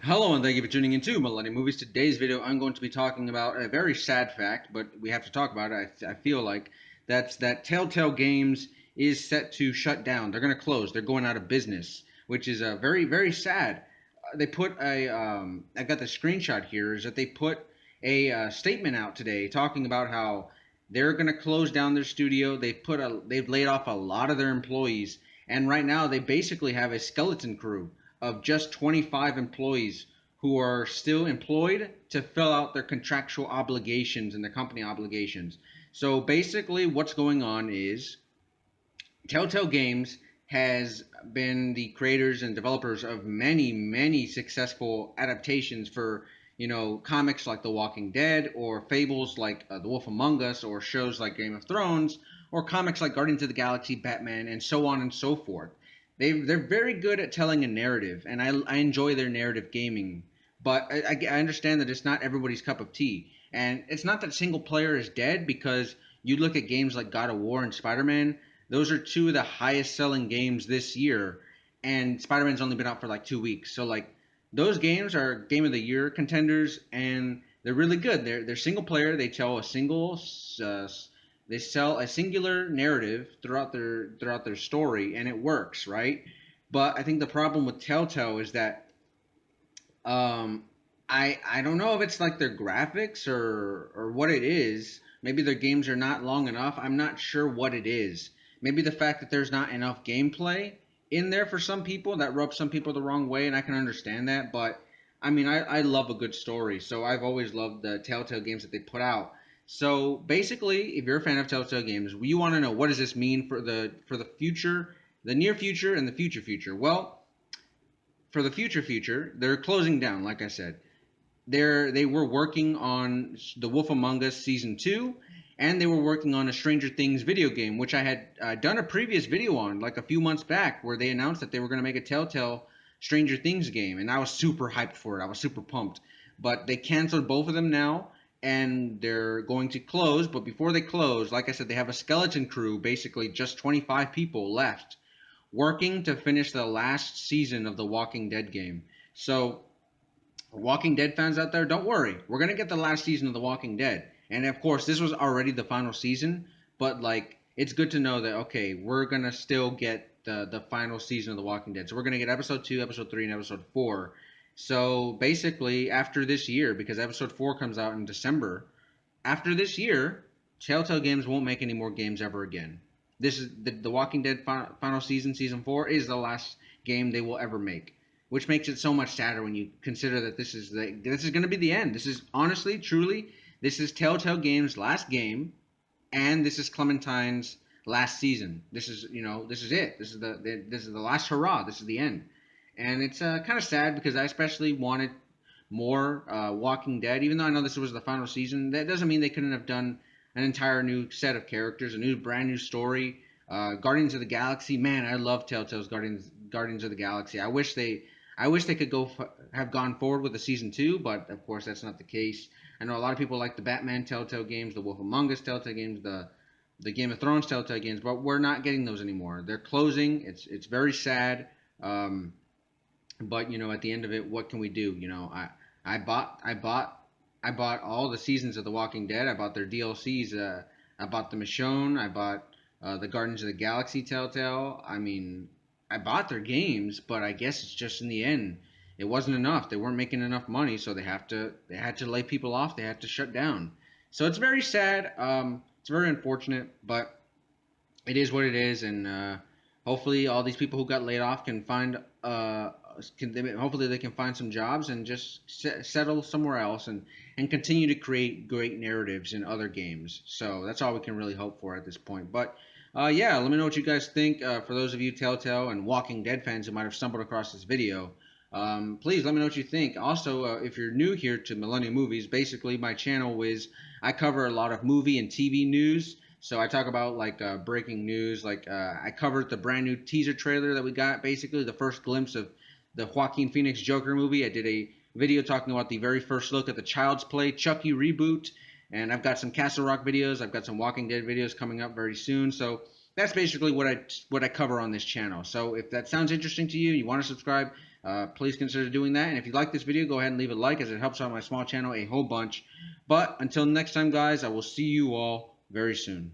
Hello and thank you for tuning in to Millennium Movies. Today's video, I'm going to be talking about a very sad fact, but we have to talk about it. I feel like that's that Telltale Games is set to shut down. They're going to close. They're going out of business, which is very very sad. They put I got the screenshot here. Is that they put a statement out today talking about how they're going to close down their studio. They've laid off a lot of their employees, and right now they basically have a skeleton crew of just 25 employees who are still employed to fill out their contractual obligations and their company obligations. So basically, what's going on is Telltale Games has been the creators and developers of many, many successful adaptations for comics like The Walking Dead or fables like The Wolf Among Us or shows like Game of Thrones or comics like Guardians of the Galaxy, Batman, and so on and so forth. They're very good at telling a narrative, and I enjoy their narrative gaming. But I understand that it's not everybody's cup of tea, and it's not that single player is dead because you look at games like God of War and Spider Man. Those are two of the highest selling games this year, and Spider Man's only been out for like 2 weeks. So like those games are game of the year contenders, and they're really good. They're single player. Uh, they sell a singular narrative throughout their story, and it works, right? But I think the problem with Telltale is that um, I don't know if it's like their graphics or what it is. Maybe their games are not long enough. I'm not sure what it is. Maybe the fact that there's not enough gameplay in there for some people that rubs some people the wrong way, and I can understand that. But I mean, I love a good story, so I've always loved the Telltale games that they put out. So basically, if you're a fan of Telltale games, you want to know what does this mean for the future, the near future, and the future future. Well, for the future, they're closing down. Like I said, they were working on The Wolf Among Us season two, and they were working on a Stranger Things video game, which I had done a previous video on like a few months back, where they announced that they were going to make a Telltale Stranger Things game, and I was super hyped for it. I was super pumped, but they canceled both of them now. And they're going to close, but before they close, like I said, they have a skeleton crew, basically just 25 people left, working to finish the last season of the Walking Dead game. So Walking Dead fans out there, don't worry. We're gonna get the last season of The Walking Dead, and of course, this was already the final season. But like, it's good to know that okay, we're gonna still get the final season of The Walking Dead. So we're gonna get episode two, episode three, and episode four. So basically, after this year, because episode four comes out in December, after this year, Telltale Games won't make any more games ever again. This is the Walking Dead final season, season four, is the last game they will ever make, which makes it so much sadder when you consider that this is going to be the end. This is honestly, truly, this is Telltale Games' last game, and this is Clementine's last season. This is this is it. This is the last hurrah. This is the end, and it's kind of sad because I especially wanted more Walking Dead. Even though I know this was the final season, that doesn't mean they couldn't have done an entire new set of characters, a new brand new story. Guardians of the Galaxy, man, I love Telltale's Guardians of the Galaxy. I wish they could have gone forward with the season two, but of course that's not the case. I know a lot of people like the Batman Telltale games, the Wolf Among Us Telltale games, the Game of Thrones Telltale games, but we're not getting those anymore. They're closing. It's very sad. Um, but at the end of it, what can we do? I bought I bought I bought all the seasons of The Walking Dead. I bought their DLCs. I bought the Michonne. I bought the Guardians of the Galaxy Telltale. I mean, I bought their games, but I guess it's just in the end, it wasn't enough. They weren't making enough money, so they had to lay people off. They had to shut down. So it's very sad. It's very unfortunate, but it is what it is, and hopefully all these people who got laid off can find hopefully they can find some jobs and just settle somewhere else and continue to create great narratives in other games. So that's all we can really hope for at this point. But yeah, let me know what you guys think. For those of you Telltale and Walking Dead fans who might have stumbled across this video, please let me know what you think. Also, if you're new here to Millennium Movies, basically my channel is I cover a lot of movie and TV news. So I talk about like breaking news. Like I covered the brand new teaser trailer that we got, basically the first glimpse of the Joaquin Phoenix Joker movie. I did a video talking about the very first look at the Child's Play Chucky reboot, and I've got some Castle Rock videos. I've got some Walking Dead videos coming up very soon. So that's basically what I cover on this channel. So if that sounds interesting to you, you want to subscribe, please consider doing that. And if you like this video, go ahead and leave a like, as it helps out my small channel a whole bunch. But until next time, guys, I will see you all very soon.